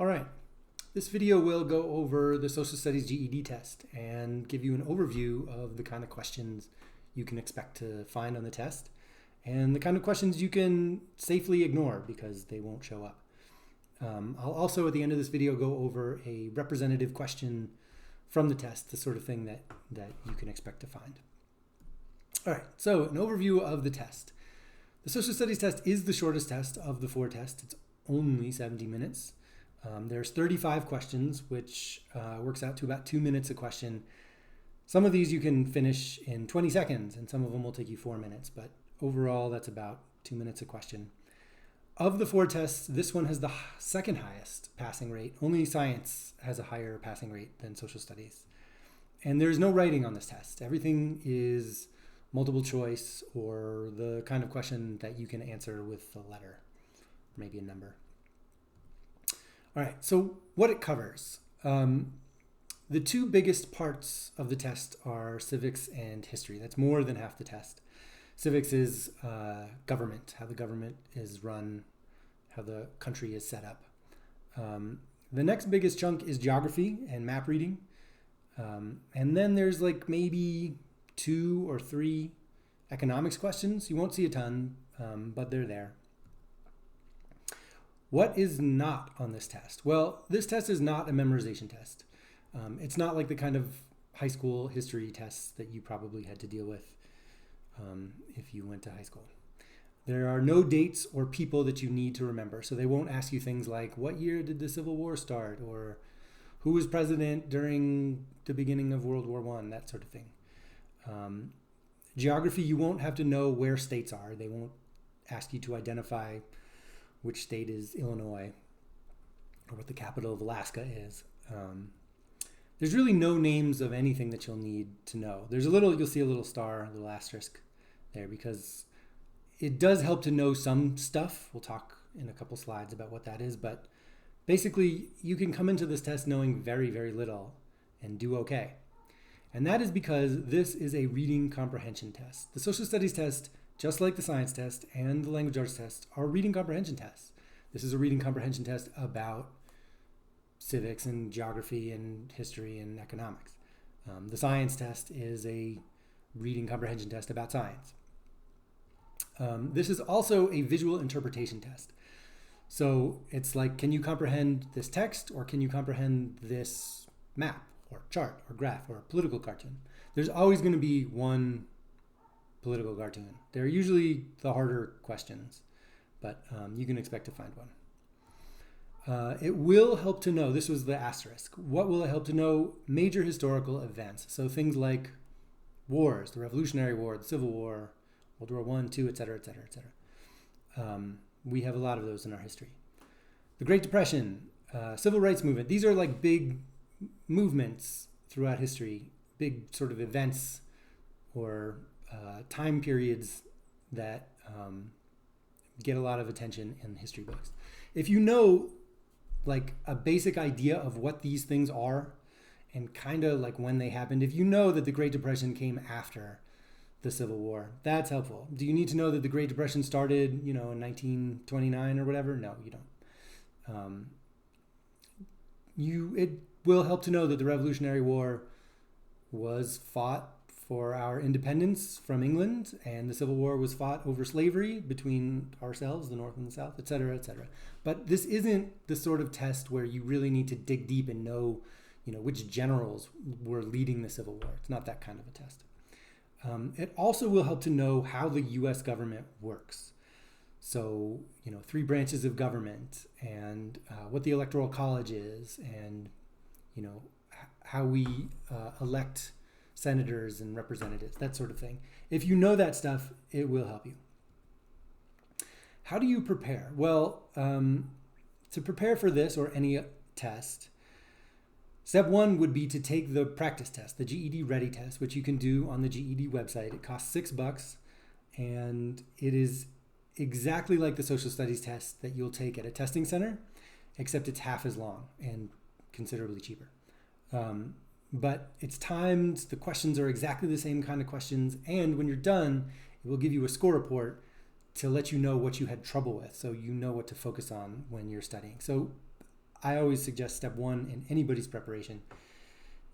All right, this video will go over the Social Studies GED test and give you an overview of the kind of questions you can expect to find on the test and the kind of questions you can safely ignore because they won't show up. I'll also at the end of this video go over a representative question from the test, the sort of thing that you can expect to find. All right, so an overview of the test. The Social Studies test is the shortest test of the 4 tests. It's only 70 minutes. There's 35 questions, which works out to about 2 minutes a question. Some of these you can finish in 20 seconds, and some of them will take you 4 minutes, but overall that's about 2 minutes a question. Of the 4 tests, this one has the second highest passing rate. Only science has a higher passing rate than social studies. And there's no writing on this test. Everything is multiple choice or the kind of question that you can answer with a letter, maybe a number. All right, so what it covers. The 2 biggest parts of the test are civics and history. That's more than half the test. Civics is government, how the government is run, how the country is set up. The next biggest chunk is geography and map reading. And then there's like maybe 2 or 3 economics questions. You won't see a ton, but they're there. What is not on this test? Well, this test is not a memorization test. It's not like the kind of high school history tests that you probably had to deal with if you went to high school. There are no dates or people that you need to remember. So they won't ask you things like, what year did the Civil War start? Or who was president during the beginning of World War I? That sort of thing. Geography, you won't have to know where states are. They won't ask you to identify which state is Illinois or what the capital of Alaska is. There's really no names of anything that you'll need to know. You'll see a little star, a little asterisk there because it does help to know some stuff. We'll talk in a couple slides about what that is, but basically you can come into this test knowing very, very little and do okay. And that is because this is a reading comprehension test. The social studies test, just like the science test and the language arts test, are reading comprehension tests. This is a reading comprehension test about civics and geography and history and economics. The science test is a reading comprehension test about science. This is also a visual interpretation test. So it's like, can you comprehend this text or can you comprehend this map or chart or graph or political cartoon? There's always going to be one political cartoon. They're usually the harder questions, but you can expect to find one. It will help to know, this was the asterisk, what will it help to know? Major historical events. So things like wars, the Revolutionary War, the Civil War, World War I, II, etc., etc., etc. We have a lot of those in our history. The Great Depression, Civil Rights Movement, these are like big movements throughout history, big sort of events or time periods that get a lot of attention in history books. If you know like a basic idea of what these things are and kind of like when they happened, if you know that the Great Depression came after the Civil War, that's helpful. Do you need to know that the Great Depression started, in 1929 or whatever? No, you don't. It will help to know that the Revolutionary War was fought for our independence from England, and the Civil War was fought over slavery between ourselves, the North and the South, et cetera, et cetera. But this isn't the sort of test where you really need to dig deep and know, which generals were leading the Civil War. It's not that kind of a test. It also will help to know how the U.S. government works. So, 3 branches of government and what the Electoral College is and, how we elect senators and representatives, that sort of thing. If you know that stuff, it will help you. How do you prepare? Well, to prepare for this or any test, step 1 would be to take the practice test, the GED Ready test, which you can do on the GED website. It costs $6 and it is exactly like the social studies test that you'll take at a testing center, except it's half as long and considerably cheaper. But it's timed, the questions are exactly the same kind of questions, and when you're done, it will give you a score report to let you know what you had trouble with, so you know what to focus on when you're studying. So I always suggest step one in anybody's preparation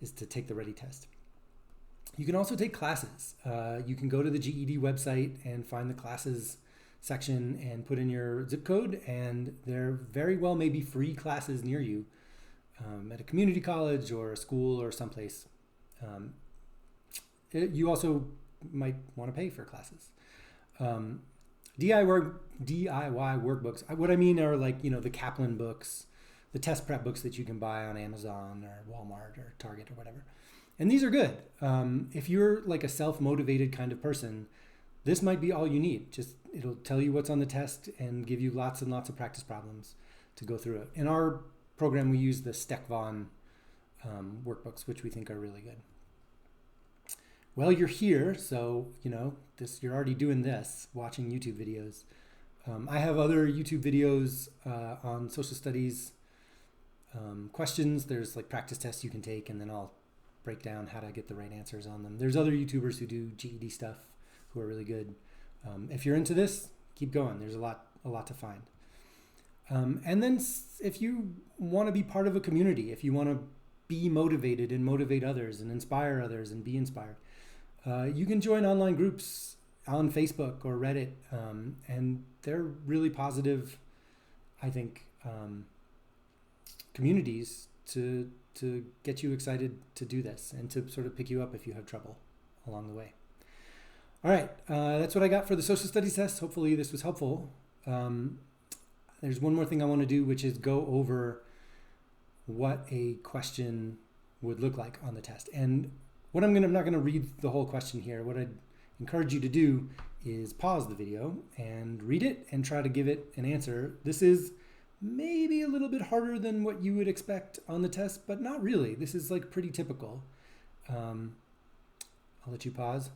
is to take the ready test. You can also take classes. You can go to the GED website and find the classes section and put in your zip code, and there very well may be free classes near you at a community college or a school or someplace. You also might want to pay for classes. DIY workbooks. What I mean are like, the Kaplan books, the test prep books that you can buy on Amazon or Walmart or Target or whatever. And these are good. If you're like a self-motivated kind of person, this might be all you need. It'll tell you what's on the test and give you lots and lots of practice problems to go through it. In our program, we use the Steck-Von workbooks, which we think are really good. Well, you're here, so you're already doing this, watching YouTube videos. I have other YouTube videos on social studies questions. There's like practice tests you can take, and then I'll break down how to get the right answers on them. There's other YouTubers who do GED stuff who are really good. If you're into this, keep going. There's a lot to find. And then if you want to be part of a community, if you want to be motivated and motivate others and inspire others and be inspired, you can join online groups on Facebook or Reddit, and they're really positive, I think, communities to get you excited to do this and to sort of pick you up if you have trouble along the way. All right, that's what I got for the social studies test. Hopefully this was helpful. There's one more thing I want to do, which is go over what a question would look like on the test. And I'm not going to read the whole question here. What I'd encourage you to do is pause the video and read it and try to give it an answer. This is maybe a little bit harder than what you would expect on the test, but not really. This is like pretty typical. I'll let you pause.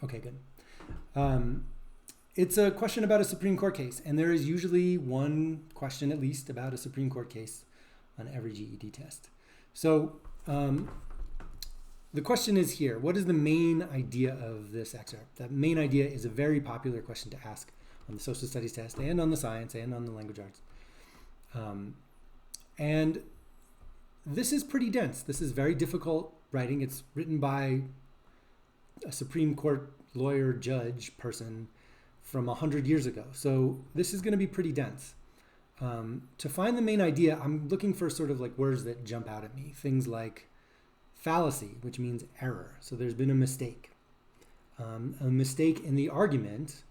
Okay, good. It's a question about a Supreme Court case, and there is usually one question at least about a Supreme Court case on every GED test. So the question is here: what is the main idea of this excerpt? That main idea is a very popular question to ask on the social studies test and on the science and on the language arts. And this is pretty dense. This is very difficult writing. It's written by a Supreme Court lawyer, judge person from 100 years ago. So this is going to be pretty dense. To find the main idea, I'm looking for sort of like words that jump out at me. Things like fallacy, which means error. So there's been a mistake. A mistake in the argument.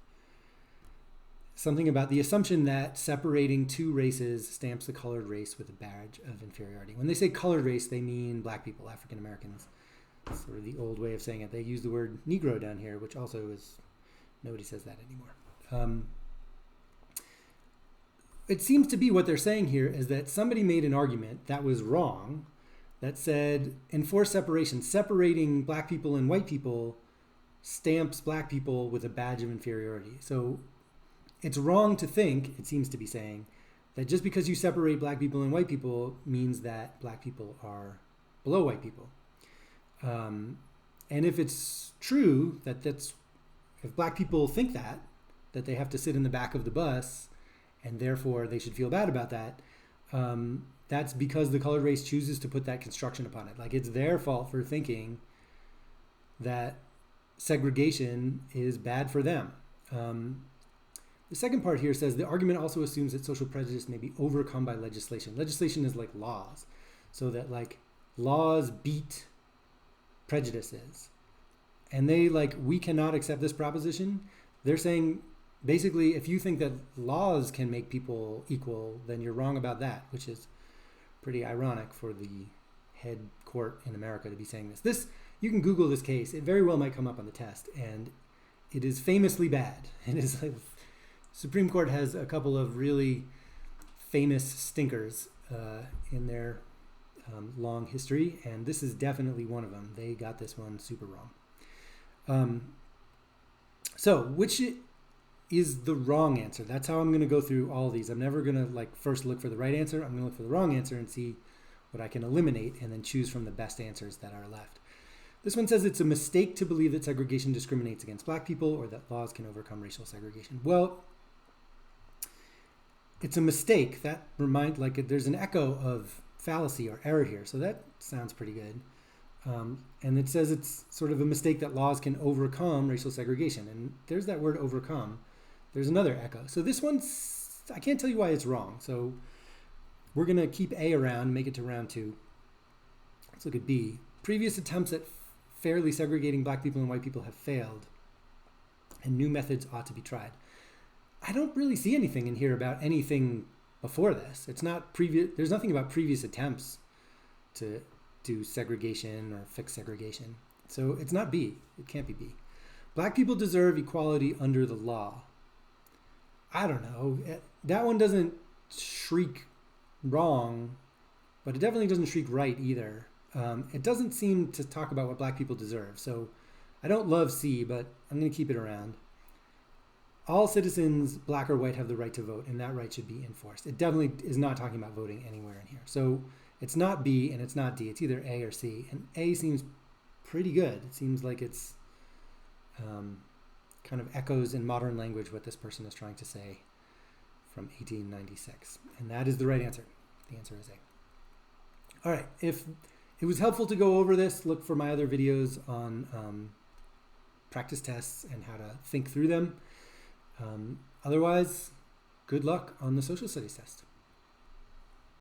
Something about the assumption that separating two races stamps the colored race with a badge of inferiority. When they say colored race, they mean black people, African Americans. It's sort of the old way of saying it. They use the word Negro down here, which also is, nobody says that anymore. It seems to be what they're saying here is that somebody made an argument that was wrong, that said enforced separation, separating black people and white people stamps black people with a badge of inferiority. So it's wrong to think, it seems to be saying, that just because you separate black people and white people means that black people are below white people. And if it's true if black people think that they have to sit in the back of the bus and therefore they should feel bad about that, that's because the colored race chooses to put that construction upon it. Like it's their fault for thinking that segregation is bad for them. The second part here says the argument also assumes that social prejudice may be overcome by legislation. Legislation is like laws, so that like laws beat prejudices. And we cannot accept this proposition. They're saying basically if you think that laws can make people equal, then you're wrong about that, which is pretty ironic for the head court in America to be saying this. You can Google this case. It very well might come up on the test, and it is famously bad. It is like Supreme Court has a couple of really famous stinkers in their long history, and this is definitely one of them. They got this one super wrong. So which is the wrong answer? That's how I'm going to go through all of these. I'm never going to first look for the right answer. I'm going to look for the wrong answer and see what I can eliminate and then choose from the best answers that are left. This one says it's a mistake to believe that segregation discriminates against black people or that laws can overcome racial segregation. Well, it's a mistake. That there's an echo of fallacy or error here. So that sounds pretty good. And it says it's sort of a mistake that laws can overcome racial segregation. And there's that word overcome. There's another echo. So this one's, I can't tell you why it's wrong. So we're going to keep A around, make it to round 2. Let's look at B. Previous attempts at fairly segregating black people and white people have failed, and new methods ought to be tried. I don't really see anything in here about anything before this. It's not previous. There's nothing about previous attempts to do segregation or fix segregation. So it's not B. It can't be B. Black people deserve equality under the law. I don't know. That one doesn't shriek wrong, but it definitely doesn't shriek right either. It doesn't seem to talk about what black people deserve. So I don't love C, but I'm going to keep it around. All citizens, black or white, have the right to vote, and that right should be enforced. It definitely is not talking about voting anywhere in here. So it's not B and it's not D. It's either A or C. And A seems pretty good. It seems like it's kind of echoes in modern language what this person is trying to say from 1896. And that is the right answer. The answer is A. All right. If it was helpful to go over this, look for my other videos on practice tests and how to think through them. Otherwise, good luck on the social studies test.